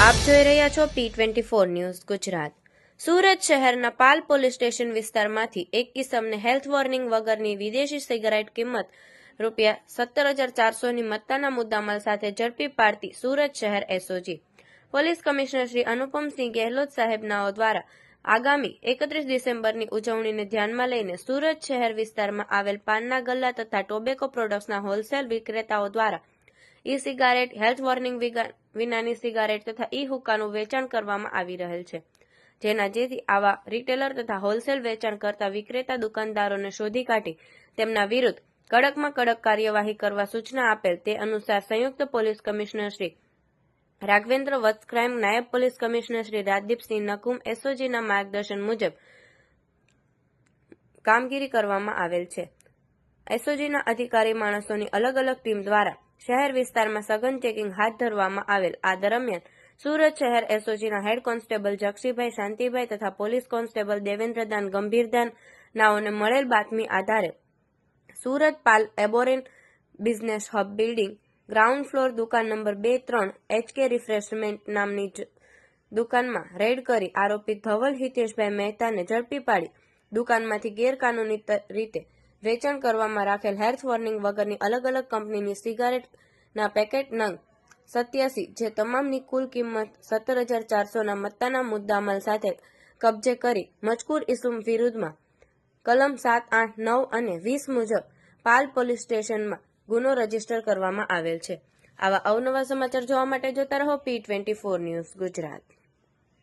આપ જોઈ રહ્યા છો P24 ન્યૂઝ ગુજરાત। સુરત શહેરના પાલ પોલીસ સ્ટેશન વિસ્તારમાંથી એક કિસમને હેલ્થ વોર્નિંગ વગરની વિદેશી સિગારેટ કિંમત ₹17,400ની મત્તાના મુદ્દામાલ સાથે ઝડપી પાડતી સુરત શહેર SOG police commissioner Shri Anupamsinh Gehlot સાહેબનાઓ દ્વારા આગામી 31 ડિસેમ્બરની ઉજવણીને ધ્યાનમાં લઈને સુરત શહેર વિસ્તારમાં આવેલ પાનના ગલ્લા તથા ટોબેકો પ્રોડક્ટ્સના હોલસેલ વિક્રેતાઓ દ્વારા ઈ સિગારેટ, હેલ્થ વોર્નિંગ વિનાની સિગારેટ તથા ઈ હુક્કાનું વેચાણ કરવામાં આવી રહેલ છે, જેથી આવા રિટેલર તથા હોલસેલ વેચાણ કરતા વિક્રેતા દુકાનદારોને શોધી કાઢી તેમના વિરુદ્ધ કડકમાં કડક કાર્યવાહી કરવા સૂચના આપેલ તે અનુસાર સંયુક્ત પોલીસ કમિશનર શ્રી રાઘવેન્દ્ર વત્સ ક્રાઇમ, નાયબ પોલીસ કમિશનર શ્રી રાજદીપસિંહ નકુમ એસઓજીના માર્ગદર્શન મુજબ કામગીરી કરવામાં આવેલ છે। એસઓજીના અધિકારી માણસોની અલગ અલગ ટીમ દ્વારા શહેર વિસ્તારમાં સઘન ચેકિંગ હાથ ધરવામાં આવેલ। આ દરમિયાન સુરત શહેર એસઓજીના હેડ કોન્સ્ટેબલ જક્ષીભાઈ શાંતિભાઈ તથા પોલીસ કોન્સ્ટેબલ દેવેન્દ્રદાન ગંભીરદાન નાઓને મળેલ બાતમી આધારે સુરત પાલ એબોરેન business hub building ground floor દુકાન નંબર 2-3 HK રિફ્રેશમેન્ટ નામની દુકાનમાં રેડ કરી આરોપી ધવલ હિતેશભાઈ મહેતાને ઝડપી પાડી દુકાનમાંથી ગેરકાનૂની રીતે વેચાણ કરવામાં રાખેલ હેલ્થ વોર્નિંગ વગરની અલગ અલગ કંપનીની સિગારેટના પેકેટ નંગ 87 જે તમામની કુલ કિંમત 17,400ના મત્તાના મુદ્દામાલ સાથે કબજે કરી મજકૂર ઇસમ વિરુદ્ધમાં કલમ 7, 8, 9 અને 20 મુજબ પાલ પોલીસ સ્ટેશનમાં ગુનો રજીસ્ટર કરવામાં આવેલ છે। આવા અવનવા સમાચાર જોવા માટે જોતા રહો P24 ન્યૂઝ ગુજરાત।